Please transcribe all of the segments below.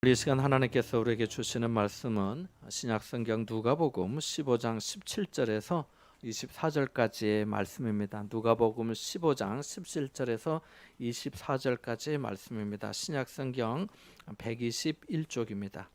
이 시간 하나님께서 우리에게 주시는 말씀은 신약성경 누가복음 15장 17절에서 24절까지의 말씀입니다. 누가복음 15장 17절에서 24절까지의 말씀입니다. 신약성경 121쪽입니다.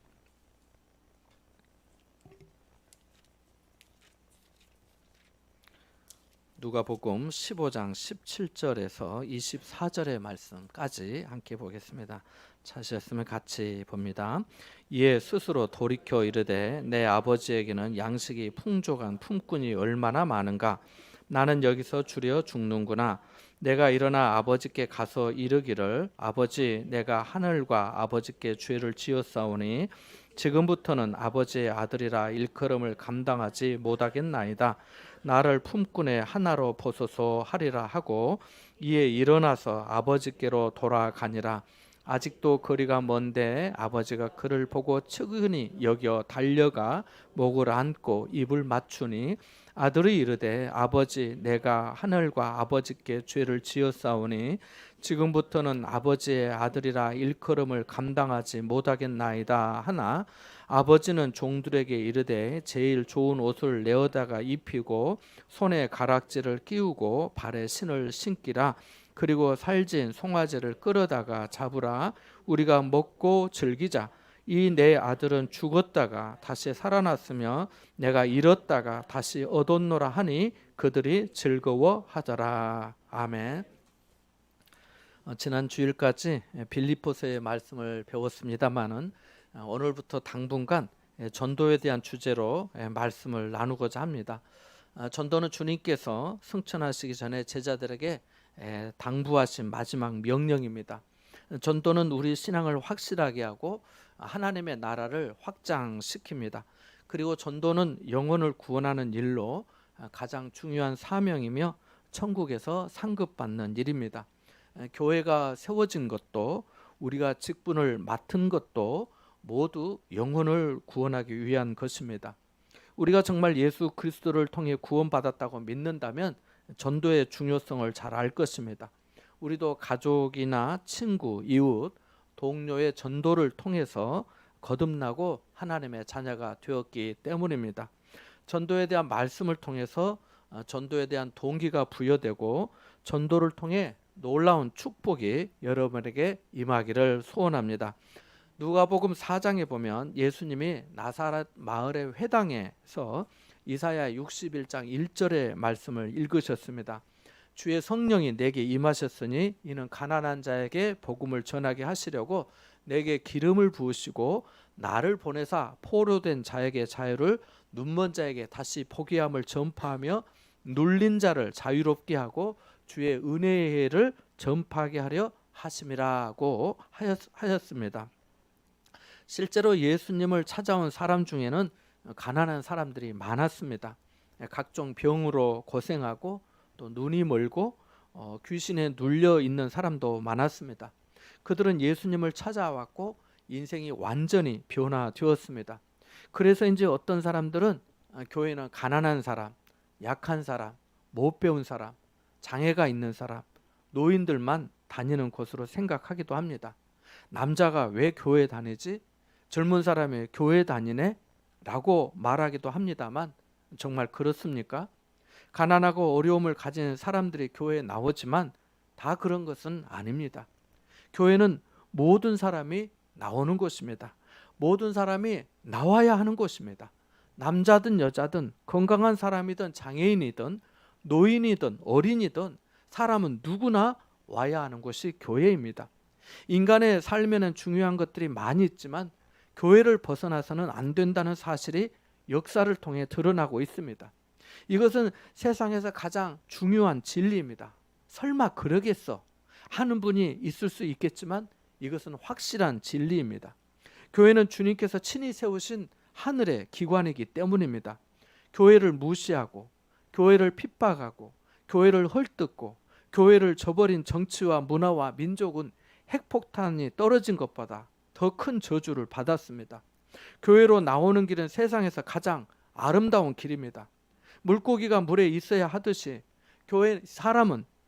누가복음 15장 17절에서 24절의 말씀까지 함께 보겠습니다. 찾으셨으면 같이 봅니다. 이에 스스로 돌이켜 이르되 내 아버지에게는 양식이 풍족한 품꾼이 얼마나 많은가. 나는 여기서 주려 죽는구나. 내가 일어나 아버지께 가서 이르기를 아버지, 내가 하늘과 아버지께 죄를 지었사오니 지금부터는 아버지의 아들이라 일컬음을 감당하지 못하겠나이다. 나를 품꾼의 하나로 보소서 하리라 하고 이에 일어나서 아버지께로 돌아가니라. 아직도 거리가 먼데 아버지가 그를 보고 측은히 여겨 달려가 목을 안고 입을 맞추니 아들이 이르되 아버지, 내가 하늘과 아버지께 죄를 지었사오니 지금부터는 아버지의 아들이라 일컬음을 감당하지 못하겠나이다 하나 아버지는 종들에게 이르되 제일 좋은 옷을 내어다가 입히고 손에 가락지를 끼우고 발에 신을 신기라. 그리고 살진 송아지를 끌어다가 잡으라. 우리가 먹고 즐기자. 이 내 아들은 죽었다가 다시 살아났으며 내가 잃었다가 다시 얻었노라 하니 그들이 즐거워하더라. 아멘. 지난 주일까지 빌립보서의 말씀을 배웠습니다마는 오늘부터 당분간 전도에 대한 주제로 말씀을 나누고자 합니다. 전도는 주님께서 승천하시기 전에 제자들에게 당부하신 마지막 명령입니다. 전도는 우리 신앙을 확실하게 하고 하나님의 나라를 확장시킵니다. 그리고 전도는 영혼을 구원하는 일로 가장 중요한 사명이며 천국에서 상급받는 일입니다. 교회가 세워진 것도 우리가 직분을 맡은 것도 모두 영혼을 구원하기 위한 것입니다. 우리가 정말 예수 그리스도를 통해 구원받았다고 믿는다면 전도의 중요성을 잘 알 것입니다. 우리도 가족이나 친구, 이웃, 동료의 전도를 통해서 거듭나고 하나님의 자녀가 되었기 때문입니다. 전도에 대한 말씀을 통해서 전도에 대한 동기가 부여되고 전도를 통해 놀라운 축복이 여러분에게 임하기를 소원합니다. 누가복음 4장에 보면 예수님이 나사렛 마을의 회당에서 이사야 61장 1절의 말씀을 읽으셨습니다. 주의 성령이 내게 임하셨으니 이는 가난한 자에게 복음을 전하게 하시려고 내게 기름을 부으시고 나를 보내사 포로된 자에게 자유를, 눈먼 자에게 다시 보게 함을 전파하며 눌린 자를 자유롭게 하고 주의 은혜의 해를 전파하게 하려 하심이라고 하였습니다. 실제로 예수님을 찾아온 사람 중에는 가난한 사람들이 많았습니다. 각종 병으로 고생하고 또 눈이 멀고 귀신에 눌려 있는 사람도 많았습니다. 그들은 예수님을 찾아왔고 인생이 완전히 변화되었습니다. 그래서 이제 어떤 사람들은 교회는 가난한 사람, 약한 사람, 못 배운 사람, 장애가 있는 사람, 노인들만 다니는 곳으로 생각하기도 합니다. 남자가 왜 교회 다니지? 젊은 사람이 교회 다니네? 라고 말하기도 합니다만 정말 그렇습니까? 가난하고 어려움을 가진 사람들이 교회에 나오지만 다 그런 것은 아닙니다. 교회는 모든 사람이 나오는 곳입니다. 모든 사람이 나와야 하는 곳입니다. 남자든 여자든 건강한 사람이든 장애인이든 노인이든 어린이든 사람은 누구나 와야 하는 곳이 교회입니다. 인간의 삶에는 중요한 것들이 많이 있지만 교회를 벗어나서는 안 된다는 사실이 역사를 통해 드러나고 있습니다. 이것은 세상에서 가장 중요한 진리입니다. 설마 그러겠어 하는 분이 있을 수 있겠지만 이것은 확실한 진리입니다. 교회는 주님께서 친히 세우신 하늘의 기관이기 때문입니다. 교회를 무시하고 교회를 핍박하고 교회를 헐뜯고 교회를 저버린 정치와 문화와 민족은 핵폭탄이 떨어진 것보다 더 큰 저주를 받았습니다. 교회로 나오는 길은 세상에서 가장 아름다운 길입니다. 물고기가 물에 있어야 하듯이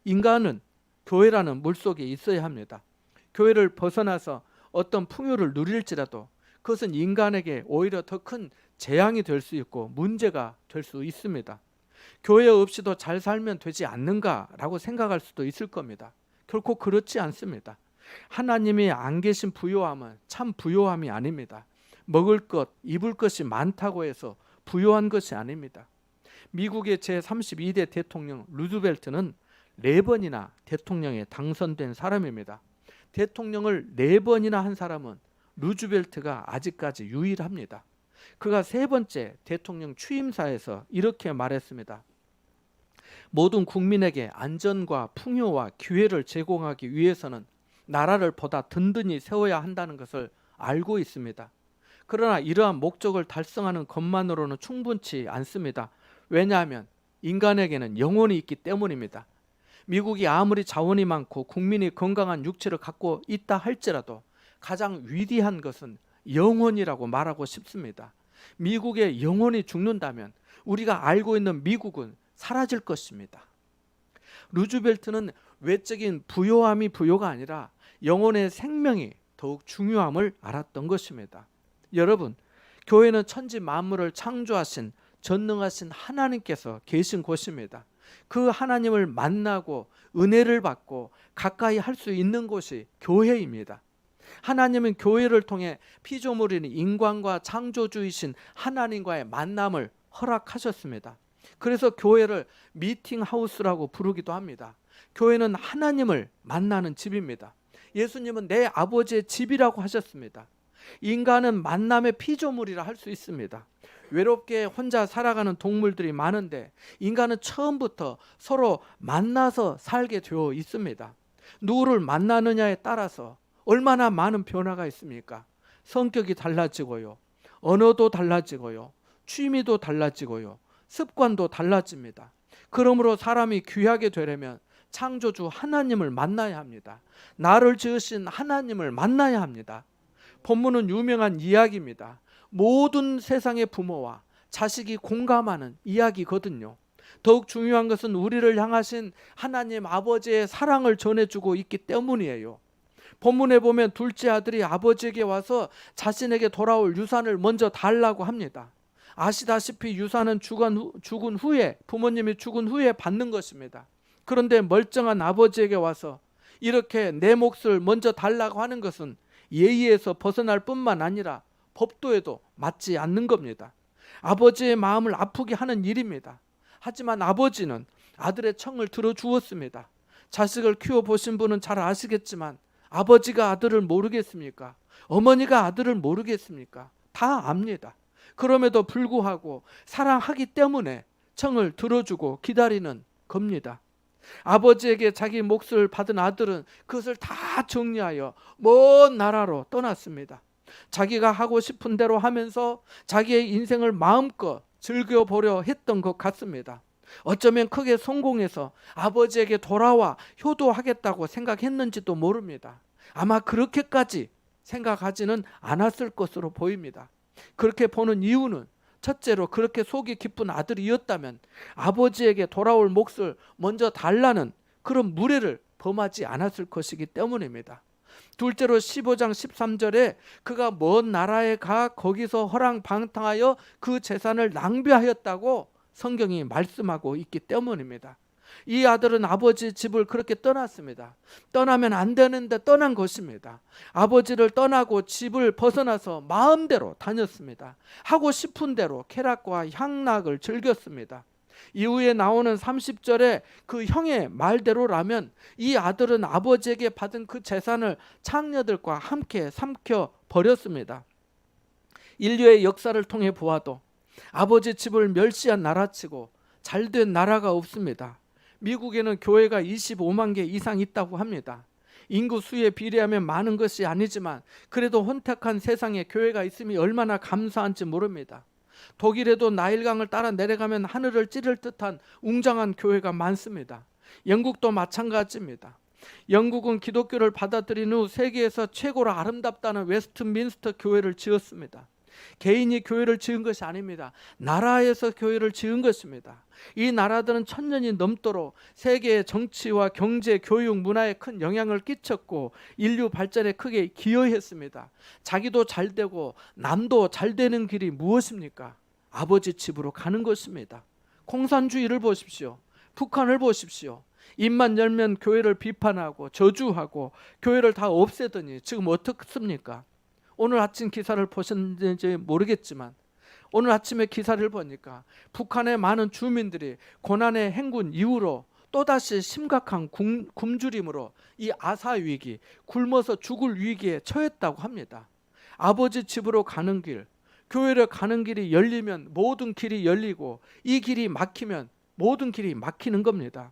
인간은 교회라는 물속에 있어야 합니다. 교회를 벗어나서 어떤 풍요를 누릴지라도 그것은 인간에게 오히려 더 큰 재앙이 될 수 있고 문제가 될 수 있습니다. 교회 없이도 잘 살면 되지 않는가라고 생각할 수도 있을 겁니다. 결코 그렇지 않습니다. 하나님이 안 계신 부요함은 참 부요함이 아닙니다. 먹을 것, 입을 것이 많다고 해서 부요한 것이 아닙니다. 미국의 제32대 대통령 루즈벨트는 4번이나 대통령에 당선된 사람입니다. 대통령을 4번이나 한 사람은 루즈벨트가 아직까지 유일합니다. 그가 3번째 대통령 취임사에서 이렇게 말했습니다. 모든 국민에게 안전과 풍요와 기회를 제공하기 위해서는 나라를 보다 든든히 세워야 한다는 것을 알고 있습니다. 그러나 이러한 목적을 달성하는 것만으로는 충분치 않습니다. 왜냐하면 인간에게는 영혼이 있기 때문입니다. 미국이 아무리 자원이 많고 국민이 건강한 육체를 갖고 있다 할지라도 가장 위대한 것은 영혼이라고 말하고 싶습니다. 미국의 영혼이 죽는다면 우리가 알고 있는 미국은 사라질 것입니다. 루즈벨트는 외적인 부요함이 부요가 아니라 영혼의 생명이 더욱 중요함을 알았던 것입니다. 여러분, 교회는 천지 만물을 창조하신 전능하신 하나님께서 계신 곳입니다. 그 하나님을 만나고 은혜를 받고 가까이 할 수 있는 곳이 교회입니다. 하나님은 교회를 통해 피조물인 인간과 창조주이신 하나님과의 만남을 허락하셨습니다. 그래서 교회를 미팅하우스라고 부르기도 합니다. 교회는 하나님을 만나는 집입니다. 예수님은 내 아버지의 집이라고 하셨습니다. 인간은 만남의 피조물이라 할 수 있습니다. 외롭게 혼자 살아가는 동물들이 많은데 인간은 처음부터 서로 만나서 살게 되어 있습니다. 누구를 만나느냐에 따라서 얼마나 많은 변화가 있습니까? 성격이 달라지고요, 언어도 달라지고요, 취미도 달라지고요, 습관도 달라집니다. 그러므로 사람이 귀하게 되려면 창조주 하나님을 만나야 합니다. 나를 지으신 하나님을 만나야 합니다. 본문은 유명한 이야기입니다. 모든 세상의 부모와 자식이 공감하는 이야기거든요. 더욱 중요한 것은 우리를 향하신 하나님 아버지의 사랑을 전해주고 있기 때문이에요. 본문에 보면 둘째 아들이 아버지에게 와서 자신에게 돌아올 유산을 먼저 달라고 합니다. 아시다시피 유산은 죽은 후에, 부모님이 죽은 후에 받는 것입니다. 그런데 멀쩡한 아버지에게 와서 이렇게 내 몫을 먼저 달라고 하는 것은 예의에서 벗어날 뿐만 아니라 법도에도 맞지 않는 겁니다. 아버지의 마음을 아프게 하는 일입니다. 하지만 아버지는 아들의 청을 들어주었습니다. 자식을 키워보신 분은 잘 아시겠지만 아버지가 아들을 모르겠습니까? 어머니가 아들을 모르겠습니까? 다 압니다. 그럼에도 불구하고 사랑하기 때문에 청을 들어주고 기다리는 겁니다. 아버지에게 자기 몫을 받은 아들은 그것을 다 정리하여 먼 나라로 떠났습니다. 자기가 하고 싶은 대로 하면서 자기의 인생을 마음껏 즐겨보려 했던 것 같습니다. 어쩌면 크게 성공해서 아버지에게 돌아와 효도하겠다고 생각했는지도 모릅니다. 아마 그렇게까지 생각하지는 않았을 것으로 보입니다. 그렇게 보는 이유는 첫째로 그렇게 속이 깊은 아들이었다면 아버지에게 돌아올 몫을 먼저 달라는 그런 무례를 범하지 않았을 것이기 때문입니다. 둘째로 15장 13절에 그가 먼 나라에 가 거기서 허랑방탕하여 그 재산을 낭비하였다고 성경이 말씀하고 있기 때문입니다. 이 아들은 아버지 집을 그렇게 떠났습니다. 떠나면 안 되는데 떠난 것입니다. 아버지를 떠나고 집을 벗어나서 마음대로 다녔습니다. 하고 싶은 대로 쾌락과 향락을 즐겼습니다. 이후에 나오는 30절에 그 형의 말대로라면 이 아들은 아버지에게 받은 그 재산을 창녀들과 함께 삼켜 버렸습니다. 인류의 역사를 통해 보아도 아버지 집을 멸시한 나라치고 잘된 나라가 없습니다. 미국에는 교회가 25만 개 이상 있다고 합니다. 인구 수에 비례하면 많은 것이 아니지만 그래도 혼탁한 세상에 교회가 있음이 얼마나 감사한지 모릅니다. 독일에도 나일강을 따라 내려가면 하늘을 찌를 듯한 웅장한 교회가 많습니다. 영국도 마찬가지입니다. 영국은 기독교를 받아들인 후 세계에서 최고로 아름답다는 웨스트민스터 교회를 지었습니다. 개인이 교회를 지은 것이 아닙니다. 나라에서 교회를 지은 것입니다. 이 나라들은 1000년이 넘도록 세계의 정치와 경제, 교육, 문화에 큰 영향을 끼쳤고 인류 발전에 크게 기여했습니다. 자기도 잘 되고 남도 잘 되는 길이 무엇입니까? 아버지 집으로 가는 것입니다. 공산주의를 보십시오. 북한을 보십시오. 입만 열면 교회를 비판하고 저주하고 교회를 다 없애더니 지금 어떻습니까? 오늘 아침 기사를 보셨는지 모르겠지만 오늘 아침에 기사를 보니까 북한의 많은 주민들이 고난의 행군 이후로 또다시 심각한 굶주림으로 이 아사 위기, 굶어서 죽을 위기에 처했다고 합니다. 아버지 집으로 가는 길, 교회를 가는 길이 열리면 모든 길이 열리고 이 길이 막히면 모든 길이 막히는 겁니다.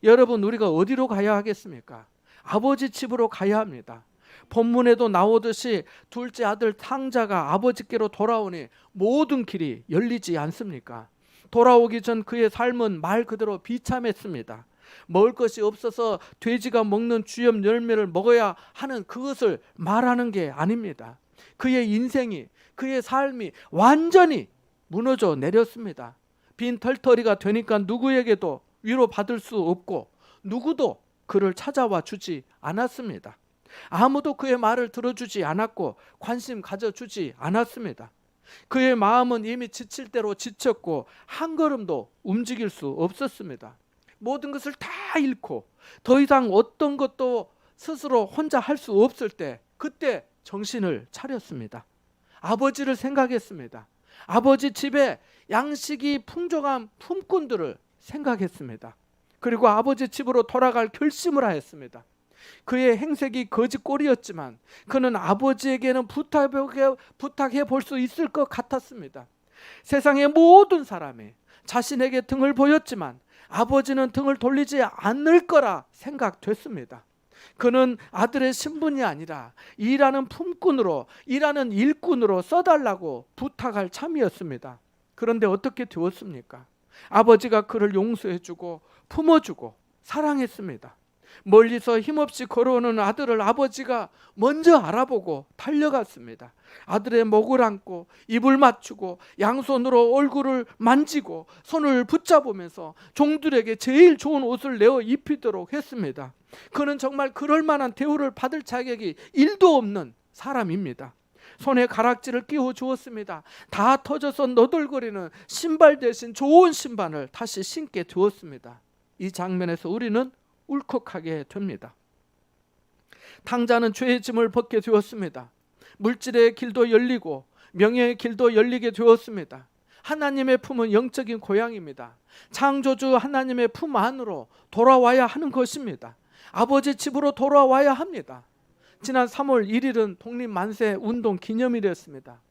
여러분, 우리가 어디로 가야 하겠습니까? 아버지 집으로 가야 합니다. 본문에도 나오듯이 둘째 아들 탕자가 아버지께로 돌아오니 모든 길이 열리지 않습니까? 돌아오기 전 그의 삶은 말 그대로 비참했습니다. 먹을 것이 없어서 돼지가 먹는 주엽 열매를 먹어야 하는 그것을 말하는 게 아닙니다. 그의 인생이, 그의 삶이 완전히 무너져 내렸습니다. 빈 털터리가 되니까 누구에게도 위로받을 수 없고 누구도 그를 찾아와 주지 않았습니다. 아무도 그의 말을 들어주지 않았고 관심 가져주지 않았습니다. 그의 마음은 이미 지칠 대로 지쳤고 한 걸음도 움직일 수 없었습니다. 모든 것을 다 잃고 더 이상 어떤 것도 스스로 혼자 할 수 없을 때 그때 정신을 차렸습니다. 아버지를 생각했습니다. 아버지 집에 양식이 풍족한 품꾼들을 생각했습니다. 그리고 아버지 집으로 돌아갈 결심을 하였습니다. 그의 행색이 거지꼴이었지만 그는 아버지에게는 부탁해 볼 수 있을 것 같았습니다. 세상의 모든 사람이 자신에게 등을 보였지만 아버지는 등을 돌리지 않을 거라 생각됐습니다. 그는 아들의 신분이 아니라 일하는 품꾼으로, 일하는 일꾼으로 써달라고 부탁할 참이었습니다. 그런데 어떻게 되었습니까? 아버지가 그를 용서해주고 품어주고 사랑했습니다. 멀리서 힘없이 걸어오는 아들을 아버지가 먼저 알아보고 달려갔습니다. 아들의 목을 안고 입을 맞추고 양손으로 얼굴을 만지고 손을 붙잡으면서 종들에게 제일 좋은 옷을 내어 입히도록 했습니다. 그는 정말 그럴 만한 대우를 받을 자격이 1도 없는 사람입니다. 손에 가락지를 끼워 주었습니다. 다 터져서 너덜거리는 신발 대신 좋은 신발을 다시 신게 되었습니다. 이 장면에서 우리는 울컥하게 됩니다. 탕자는 죄의 짐을 벗게 되었습니다. 물질의 길도 열리고 명예의 길도 열리게 되었습니다. 하나님의 품은 영적인 고향입니다. 창조주 하나님의 품 안으로 돌아와야 하는 것입니다. 아버지 집으로 돌아와야 합니다. 지난 3월 1일은 독립만세 운동 기념일이었습니다.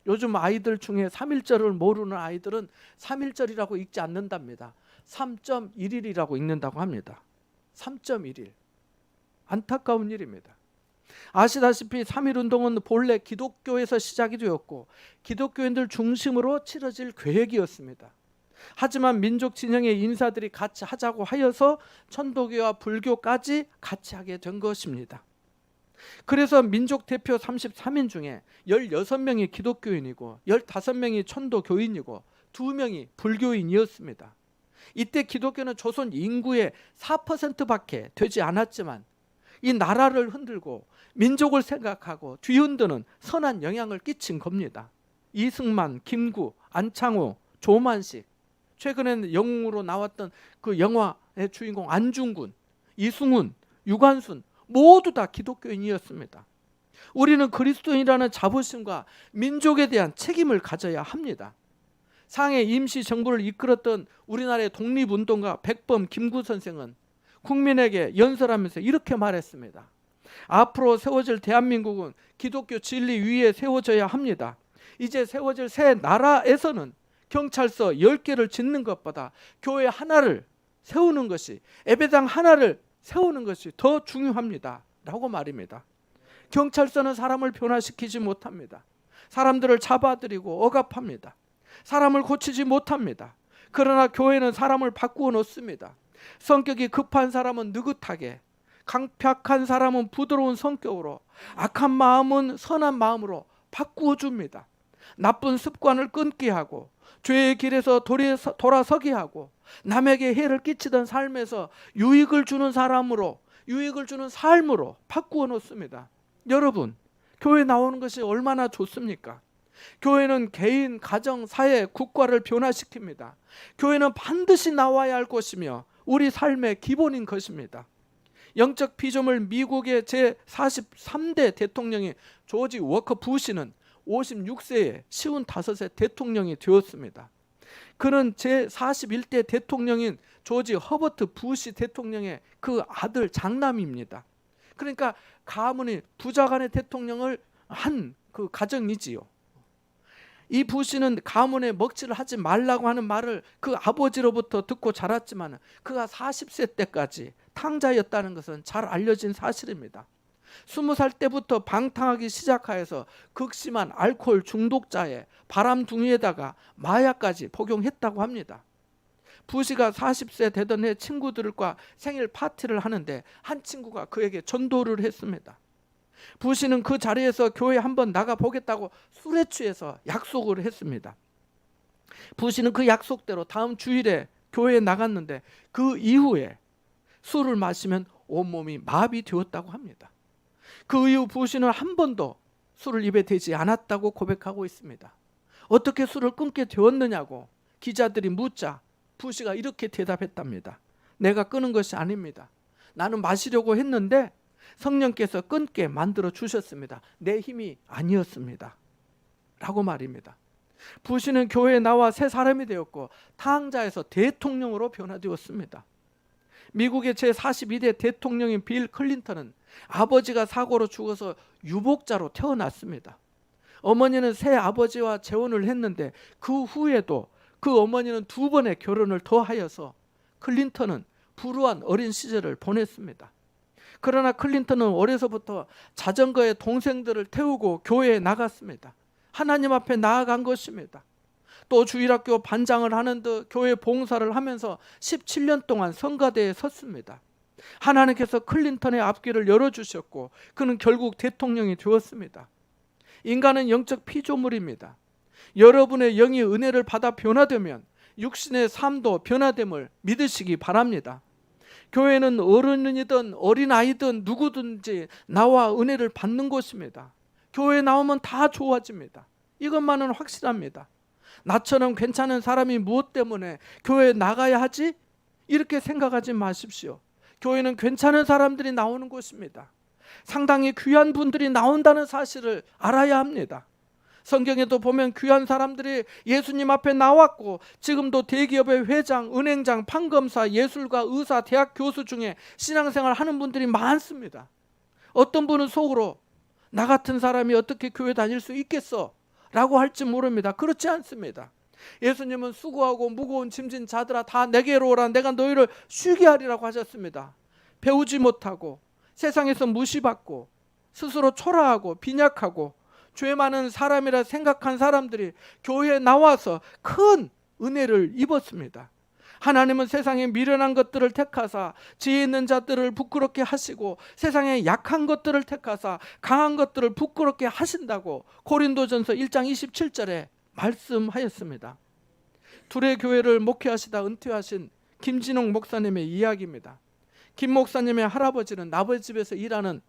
요즘 아이들 중에 3.1절을 모르는 아이들은 3.1절이라고 읽지 않는답니다. 3.1일이라고 읽는다고 합니다. 3.1일. 안타까운 일입니다. 아시다시피 3.1운동은 본래 기독교에서 시작이 되었고 기독교인들 중심으로 치러질 계획이었습니다. 하지만 민족 진영의 인사들이 같이 하자고 하여서 천도교와 불교까지 같이 하게 된 것입니다. 그래서 민족 대표 33인 중에 16명이 기독교인이고 15명이 천도교인이고 2명이 불교인이었습니다. 이때 기독교는 조선 인구의 4%밖에 되지 않았지만 이 나라를 흔들고 민족을 생각하고 뒤흔드는 선한 영향을 끼친 겁니다. 이승만, 김구, 안창호, 조만식, 최근에는 영웅으로 나왔던 그 영화의 주인공 안중근, 이승훈, 유관순 모두 다 기독교인이었습니다. 우리는 그리스도인이라는 자부심과 민족에 대한 책임을 가져야 합니다. 상해 임시정부를 이끌었던 우리나라의 독립운동가 백범 김구 선생은 국민에게 연설하면서 이렇게 말했습니다. 앞으로 세워질 대한민국은 기독교 진리 위에 세워져야 합니다. 이제 세워질 새 나라에서는 경찰서 10개를 짓는 것보다 교회 하나를 세우는 것이, 예배당 하나를 세우는 것이 더 중요합니다 라고 말입니다. 경찰서는 사람을 변화시키지 못합니다. 사람들을 잡아들이고 억압합니다. 사람을 고치지 못합니다. 그러나 교회는 사람을 바꾸어 놓습니다. 성격이 급한 사람은 느긋하게, 강팍한 사람은 부드러운 성격으로, 악한 마음은 선한 마음으로 바꾸어 줍니다. 나쁜 습관을 끊게 하고 죄의 길에서 돌아서게 하고 남에게 해를 끼치던 삶에서 유익을 주는 사람으로, 유익을 주는 삶으로 바꾸어 놓습니다. 여러분, 교회 나오는 것이 얼마나 좋습니까? 교회는 개인, 가정, 사회, 국가를 변화시킵니다. 교회는 반드시 나와야 할 것이며 우리 삶의 기본인 것입니다. 영적 피조물 미국의 제43대 대통령이 조지 워커 부시는 56세에 55세 대통령이 되었습니다. 그는 제41대 대통령인 조지 허버트 부시 대통령의 그 아들 장남입니다. 그러니까 가문이 부자간의 대통령을 한 그 가정이지요. 이 부시는 가문에 먹칠을 하지 말라고 하는 말을 그 아버지로부터 듣고 자랐지만 그가 40세 때까지 탕자였다는 것은 잘 알려진 사실입니다. 20살 때부터 방탕하기 시작하여서 극심한 알코올 중독자에 바람둥이에다가 마약까지 복용했다고 합니다. 부시가 40세 되던 해 친구들과 생일 파티를 하는데 한 친구가 그에게 전도를 했습니다. 부시는 그 자리에서 교회 한번 나가보겠다고 술에 취해서 약속을 했습니다. 부시는 그 약속대로 다음 주일에 교회에 나갔는데 그 이후에 술을 마시면 온몸이 마비되었다고 합니다. 그 이후 부시는 한 번도 술을 입에 대지 않았다고 고백하고 있습니다. 어떻게 술을 끊게 되었느냐고 기자들이 묻자 부시가 이렇게 대답했답니다. 내가 끊은 것이 아닙니다. 나는 마시려고 했는데 성령께서 끊게 만들어 주셨습니다. 내 힘이 아니었습니다. 라고 말입니다. 부시는 교회에 나와 새 사람이 되었고 탕자에서 대통령으로 변화되었습니다. 미국의 제42대 대통령인 빌 클린턴은 아버지가 사고로 죽어서 유복자로 태어났습니다. 어머니는 새 아버지와 재혼을 했는데 그 후에도 그 어머니는 2번의 결혼을 더 하여서 클린턴은 불우한 어린 시절을 보냈습니다. 그러나 클린턴은 어려서부터 자전거에 동생들을 태우고 교회에 나갔습니다. 하나님 앞에 나아간 것입니다. 또 주일학교 반장을 하는 듯 교회 봉사를 하면서 17년 동안 성가대에 섰습니다. 하나님께서 클린턴의 앞길을 열어주셨고 그는 결국 대통령이 되었습니다. 인간은 영적 피조물입니다. 여러분의 영이 은혜를 받아 변화되면 육신의 삶도 변화됨을 믿으시기 바랍니다. 교회는 어른이든 어린아이든 누구든지 나와 은혜를 받는 곳입니다. 교회에 나오면 다 좋아집니다. 이것만은 확실합니다. 나처럼 괜찮은 사람이 무엇 때문에 교회에 나가야 하지? 이렇게 생각하지 마십시오. 교회는 괜찮은 사람들이 나오는 곳입니다. 상당히 귀한 분들이 나온다는 사실을 알아야 합니다. 성경에도 보면 귀한 사람들이 예수님 앞에 나왔고 지금도 대기업의 회장, 은행장, 판검사, 예술가, 의사, 대학 교수 중에 신앙생활 하는 분들이 많습니다. 어떤 분은 속으로 나 같은 사람이 어떻게 교회 다닐 수 있겠어? 라고 할지 모릅니다. 그렇지 않습니다. 예수님은 수고하고 무거운 짐진 자들아 다 내게로 오라 내가 너희를 쉬게 하리라고 하셨습니다. 배우지 못하고 세상에서 무시받고 스스로 초라하고 빈약하고 죄 많은 사람이라 생각한 사람들이 교회에 나와서 큰 은혜를 입었습니다. 하나님은 세상에 미련한 것들을 택하사 지혜 있는 자들을 부끄럽게 하시고 세상에 약한 것들을 택하사 강한 것들을 부끄럽게 하신다고 고린도전서 1장 27절에 말씀하였습니다. 둘의 교회를 목회하시다 은퇴하신 김진홍 목사님의 이야기입니다. 김 목사님의 할아버지는 아버지 집에서 일하는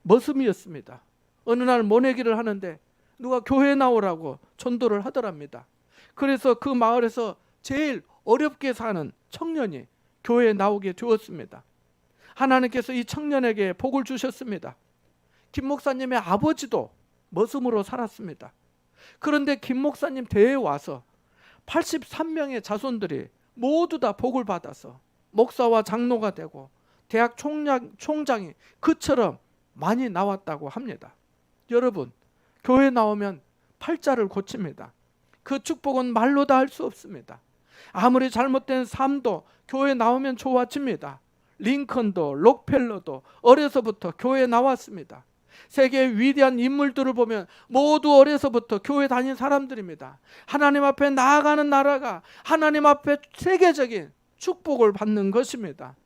머슴이었습니다. 어느 날 모내기를 하는데 누가 교회에 나오라고 전도를 하더랍니다. 그래서 그 마을에서 제일 어렵게 사는 청년이 교회에 나오게 되었습니다. 하나님께서 이 청년에게 복을 주셨습니다. 김 목사님의 아버지도 머슴으로 살았습니다. 그런데 김 목사님 대에 와서 83명의 자손들이 모두 다 복을 받아서 목사와 장로가 되고 대학 총장이 그처럼 많이 나왔다고 합니다. 여러분, 교회 나오면 팔자를 고칩니다. 그 축복은 말로 다 할 수 없습니다. 아무리 잘못된 삶도 교회 나오면 좋아집니다. 링컨도 록펠러도 어려서부터 교회에 나왔습니다. 세계의 위대한 인물들을 보면 모두 어려서부터 교회 다닌 사람들입니다. 하나님 앞에 나아가는 나라가 하나님 앞에 세계적인 축복을 받는 것입니다.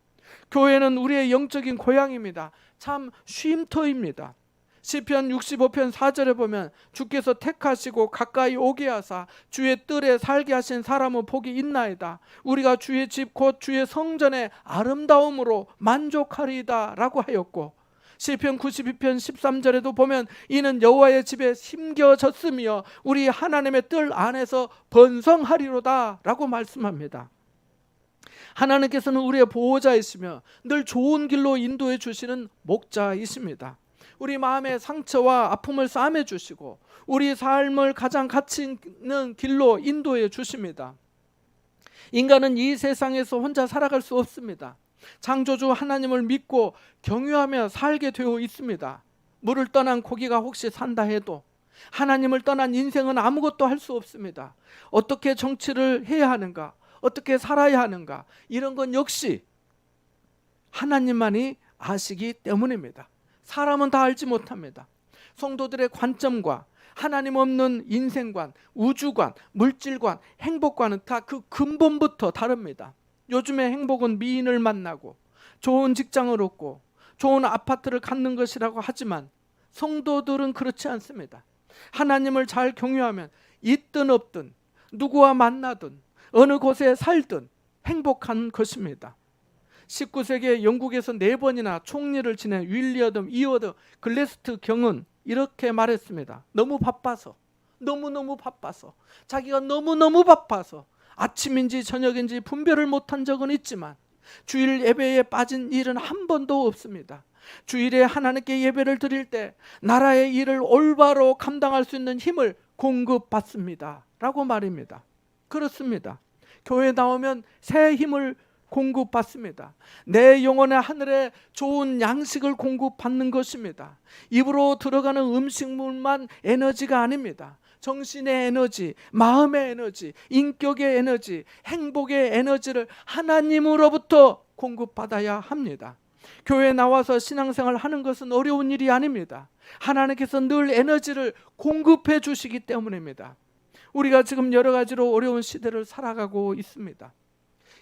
교회는 우리의 영적인 고향입니다. 참 쉼터입니다. 시편 65편 4절에 보면 주께서 택하시고 가까이 오게 하사 주의 뜰에 살게 하신 사람은 복이 있나이다. 우리가 주의 집 곧 주의 성전의 아름다움으로 만족하리이다 라고 하였고, 시편 92편 13절에도 보면 이는 여호와의 집에 심겨졌으며 우리 하나님의 뜰 안에서 번성하리로다 라고 말씀합니다. 하나님께서는 우리의 보호자이시며 늘 좋은 길로 인도해 주시는 목자이십니다. 우리 마음의 상처와 아픔을 싸매 주시고 우리 삶을 가장 가치 있는 길로 인도해 주십니다. 인간은 이 세상에서 혼자 살아갈 수 없습니다. 창조주 하나님을 믿고 경유하며 살게 되어 있습니다. 물을 떠난 고기가 혹시 산다 해도 하나님을 떠난 인생은 아무것도 할 수 없습니다. 어떻게 정치를 해야 하는가, 어떻게 살아야 하는가, 이런 건 역시 하나님만이 아시기 때문입니다. 사람은 다 알지 못합니다. 성도들의 관점과 하나님 없는 인생관, 우주관, 물질관, 행복관은 다 그 근본부터 다릅니다. 요즘의 행복은 미인을 만나고 좋은 직장을 얻고 좋은 아파트를 갖는 것이라고 하지만 성도들은 그렇지 않습니다. 하나님을 잘 경유하면 있든 없든 누구와 만나든 어느 곳에 살든 행복한 것입니다. 19세기에 영국에서 4번이나 총리를 지낸 윌리엄 이워드 글래스트 경은 이렇게 말했습니다. 너무 바빠서, 너무너무 바빠서, 자기가 너무너무 바빠서 아침인지 저녁인지 분별을 못한 적은 있지만 주일 예배에 빠진 일은 한 번도 없습니다. 주일에 하나님께 예배를 드릴 때 나라의 일을 올바로 감당할 수 있는 힘을 공급받습니다 라고 말입니다. 그렇습니다. 교회 나오면 새 힘을 공급받습니다. 내 영혼의 하늘에 좋은 양식을 공급받는 것입니다. 입으로 들어가는 음식물만 에너지가 아닙니다. 정신의 에너지, 마음의 에너지, 인격의 에너지, 행복의 에너지를 하나님으로부터 공급받아야 합니다. 교회에 나와서 신앙생활 하는 것은 어려운 일이 아닙니다. 하나님께서 늘 에너지를 공급해 주시기 때문입니다. 우리가 지금 여러 가지로 어려운 시대를 살아가고 있습니다.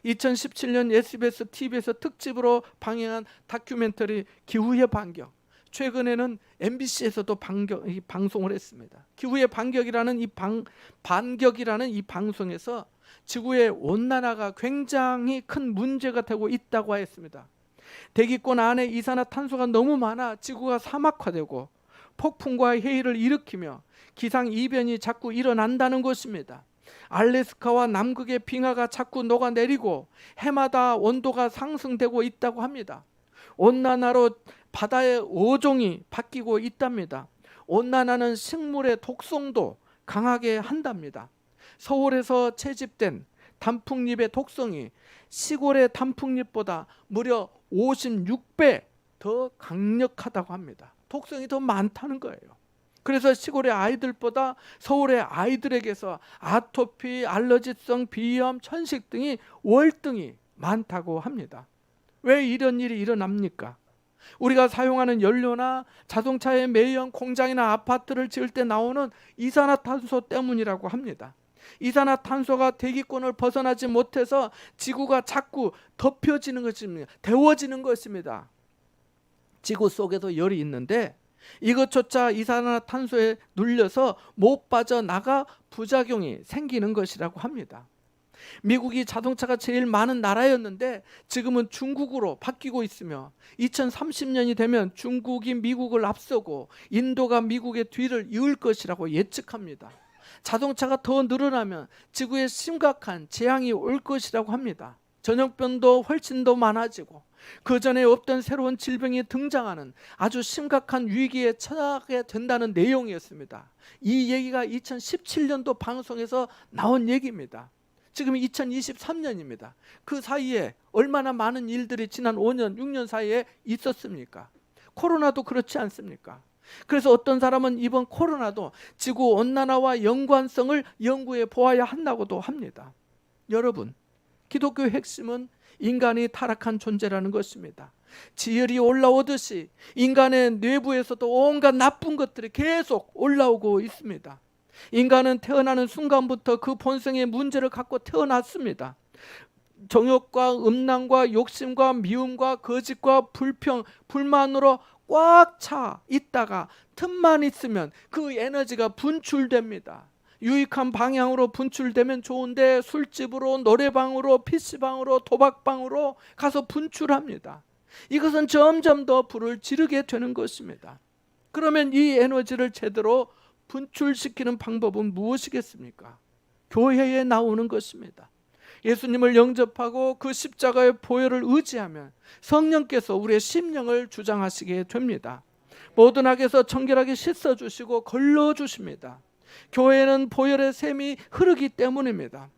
2017년 SBS TV에서 특집으로 방영한 다큐멘터리 기후의 반격, 최근에는 MBC에서도 방송을 했습니다. 기후의 반격이라는 이 방송에서 지구의 온난화가 굉장히 큰 문제가 되고 있다고 했습니다. 대기권 안에 이산화탄소가 너무 많아 지구가 사막화되고 폭풍과 해일을 일으키며 기상이변이 자꾸 일어난다는 것입니다. 알래스카와 남극의 빙하가 자꾸 녹아내리고 해마다 온도가 상승되고 있다고 합니다. 온난화로 바다의 어종이 바뀌고 있답니다. 온난화는 식물의 독성도 강하게 한답니다. 서울에서 채집된 단풍잎의 독성이 시골의 단풍잎보다 무려 56배 더 강력하다고 합니다. 독성이 더 많다는 거예요. 그래서 시골의 아이들보다 서울의 아이들에게서 아토피, 알러지성 비염, 천식 등이 월등히 많다고 합니다. 왜 이런 일이 일어납니까? 우리가 사용하는 연료나 자동차의 매연, 공장이나 아파트를 지을 때 나오는 이산화탄소 때문이라고 합니다. 이산화탄소가 대기권을 벗어나지 못해서 지구가 자꾸 덮여지는 것입니다. 데워지는 것입니다. 지구 속에도 열이 있는데 이것조차 이산화탄소에 눌려서 못 빠져나가 부작용이 생기는 것이라고 합니다. 미국이 자동차가 제일 많은 나라였는데 지금은 중국으로 바뀌고 있으며 2030년이 되면 중국이 미국을 앞서고 인도가 미국의 뒤를 이을 것이라고 예측합니다. 자동차가 더 늘어나면 지구에 심각한 재앙이 올 것이라고 합니다. 전염병도 훨씬 더 많아지고 그 전에 없던 새로운 질병이 등장하는 아주 심각한 위기에 처하게 된다는 내용이었습니다. 이 얘기가 2017년도 방송에서 나온 얘기입니다. 지금 2023년입니다. 그 사이에 얼마나 많은 일들이 지난 5년, 6년 사이에 있었습니까? 코로나도 그렇지 않습니까? 그래서 어떤 사람은 이번 코로나도 지구 온난화와 연관성을 연구해 보아야 한다고도 합니다. 여러분, 기독교의 핵심은 인간이 타락한 존재라는 것입니다. 지열이 올라오듯이 인간의 뇌부에서도 온갖 나쁜 것들이 계속 올라오고 있습니다. 인간은 태어나는 순간부터 그 본성의 문제를 갖고 태어났습니다. 정욕과 음란과 욕심과 미움과 거짓과 불평, 불만으로 꽉 차 있다가 틈만 있으면 그 에너지가 분출됩니다. 유익한 방향으로 분출되면 좋은데 술집으로, 노래방으로, PC방으로, 도박방으로 가서 분출합니다. 이것은 점점 더 불을 지르게 되는 것입니다. 그러면 이 에너지를 제대로 분출시키는 방법은 무엇이겠습니까? 교회에 나오는 것입니다. 예수님을 영접하고 그 십자가의 보혈을 의지하면 성령께서 우리의 심령을 주장하시게 됩니다. 모든 악에서 청결하게 씻어주시고 걸러주십니다. 교회는 보혈의 샘이 흐르기 때문입니다.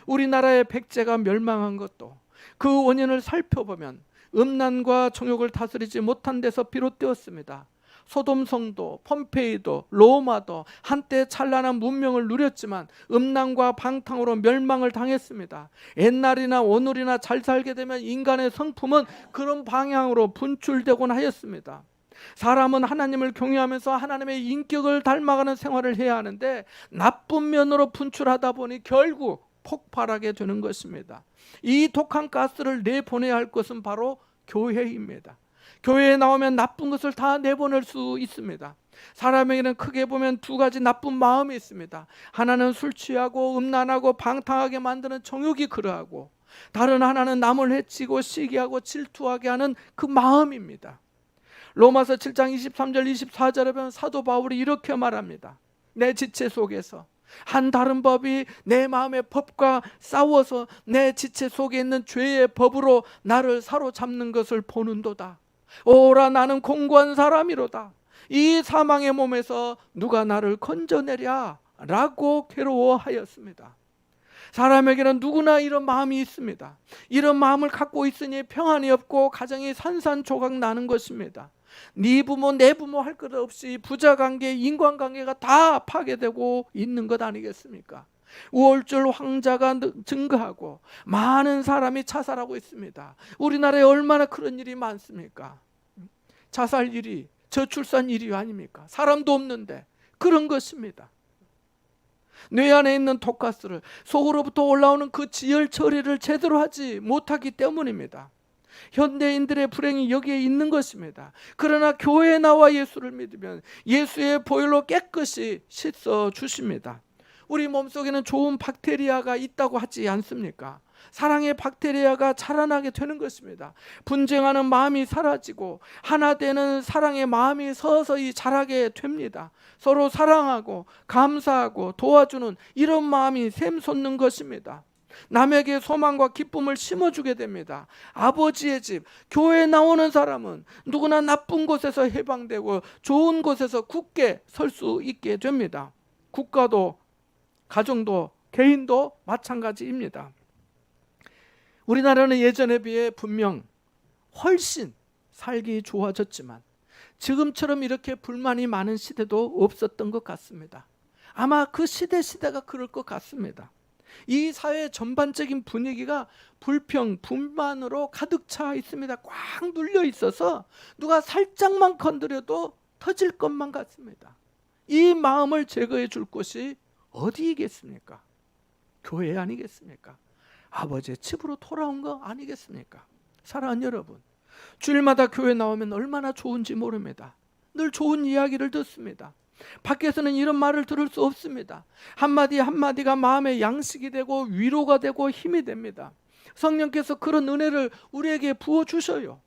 우리나라의 백제가 멸망한 것도 그 원인을 살펴보면 음란과 정욕을 다스리지 못한 데서 비롯되었습니다. 소돔 성도, 폼페이도, 로마도 한때 찬란한 문명을 누렸지만 음란과 방탕으로 멸망을 당했습니다. 옛날이나 오늘이나 잘 살게 되면 인간의 성품은 그런 방향으로 분출되곤 하였습니다. 사람은 하나님을 경외하면서 하나님의 인격을 닮아가는 생활을 해야 하는데 나쁜 면으로 분출하다 보니 결국 폭발하게 되는 것입니다. 이 독한 가스를 내보내야 할 것은 바로 교회입니다. 교회에 나오면 나쁜 것을 다 내보낼 수 있습니다. 사람에게는 크게 보면 두 가지 나쁜 마음이 있습니다. 하나는 술 취하고 음란하고 방탕하게 만드는 정욕이 그러하고, 다른 하나는 남을 해치고 시기하고 질투하게 하는 그 마음입니다. 로마서 7장 23절 24절에 보면 사도 바울이 이렇게 말합니다. 내 지체 속에서 한 다른 법이 내 마음의 법과 싸워서 내 지체 속에 있는 죄의 법으로 나를 사로잡는 것을 보는도다. 오라 나는 공고한 사람이로다. 이 사망의 몸에서 누가 나를 건져내랴 라고 괴로워하였습니다. 사람에게는 누구나 이런 마음이 있습니다. 이런 마음을 갖고 있으니 평안이 없고 가정이 산산조각 나는 것입니다. 네 부모 내 부모 할 것 없이 부자관계, 인간관계가 다 파괴되고 있는 것 아니겠습니까? 우울증 환자가 증가하고 많은 사람이 자살하고 있습니다. 우리나라에 얼마나 그런 일이 많습니까? 자살 1위, 저출산 1위 아닙니까? 사람도 없는데 그런 것입니다. 뇌 안에 있는 독가스를, 속으로부터 올라오는 그 지혈 처리를 제대로 하지 못하기 때문입니다. 현대인들의 불행이 여기에 있는 것입니다. 그러나 교회에 나와 예수를 믿으면 예수의 보혈로 깨끗이 씻어 주십니다. 우리 몸속에는 좋은 박테리아가 있다고 하지 않습니까? 사랑의 박테리아가 자라나게 되는 것입니다. 분쟁하는 마음이 사라지고 하나 되는 사랑의 마음이 서서히 자라게 됩니다. 서로 사랑하고 감사하고 도와주는 이런 마음이 샘솟는 것입니다. 남에게 소망과 기쁨을 심어주게 됩니다. 아버지의 집, 교회에 나오는 사람은 누구나 나쁜 곳에서 해방되고 좋은 곳에서 굳게 설 수 있게 됩니다. 국가도 가정도 개인도 마찬가지입니다. 우리나라는 예전에 비해 분명 훨씬 살기 좋아졌지만 지금처럼 이렇게 불만이 많은 시대도 없었던 것 같습니다. 아마 그 시대가 그럴 것 같습니다. 이 사회 전반적인 분위기가 불평, 분만으로 가득 차 있습니다. 꽉 눌려 있어서 누가 살짝만 건드려도 터질 것만 같습니다. 이 마음을 제거해 줄 곳이 어디이겠습니까? 교회 아니겠습니까? 아버지의 집으로 돌아온 거 아니겠습니까? 사랑하는 여러분, 주일마다 교회 나오면 얼마나 좋은지 모릅니다. 늘 좋은 이야기를 듣습니다. 밖에서는 이런 말을 들을 수 없습니다. 한마디 한마디가 마음의 양식이 되고 위로가 되고 힘이 됩니다. 성령께서 그런 은혜를 우리에게 부어주셔요.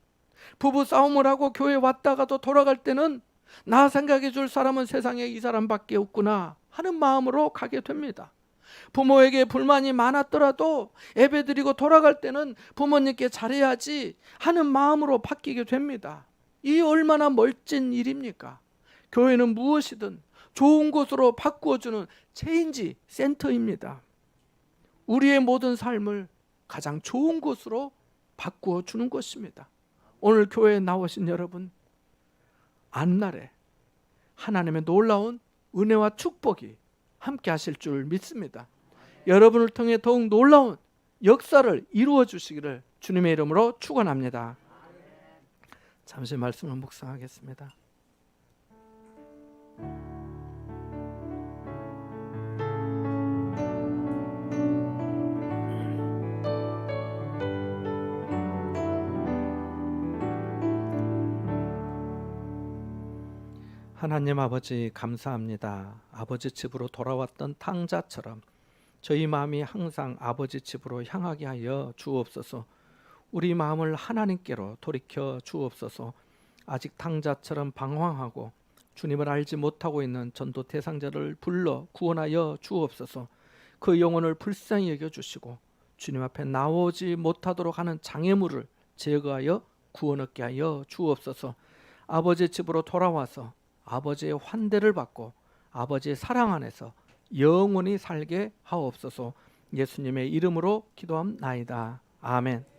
부부 싸움을 하고 교회 왔다가도 돌아갈 때는 나 생각해 줄 사람은 세상에 이 사람밖에 없구나 하는 마음으로 가게 됩니다. 부모에게 불만이 많았더라도 예배드리고 돌아갈 때는 부모님께 잘해야지 하는 마음으로 바뀌게 됩니다. 이 얼마나 멋진 일입니까? 교회는 무엇이든 좋은 곳으로 바꾸어주는 체인지 센터입니다. 우리의 모든 삶을 가장 좋은 곳으로 바꾸어주는 것입니다. 오늘 교회에 나오신 여러분, 안날에 하나님의 놀라운 은혜와 축복이 함께 하실 줄 믿습니다. 여러분을 통해 더욱 놀라운 역사를 이루어 주시기를 주님의 이름으로 축원합니다. 잠시 말씀을 묵상하겠습니다. 하나님 아버지 감사합니다. 아버지 집으로 돌아왔던 탕자처럼 저희 마음이 항상 아버지 집으로 향하게 하여 주옵소서. 우리 마음을 하나님께로 돌이켜 주옵소서. 아직 탕자처럼 방황하고 주님을 알지 못하고 있는 전도 대상자를 불러 구원하여 주옵소서. 그 영혼을 불쌍히 여겨주시고 주님 앞에 나오지 못하도록 하는 장애물을 제거하여 구원 얻게 하여 주옵소서. 아버지의 집으로 돌아와서 아버지의 환대를 받고 아버지의 사랑 안에서 영원히 살게 하옵소서. 예수님의 이름으로 기도함나이다. 아멘.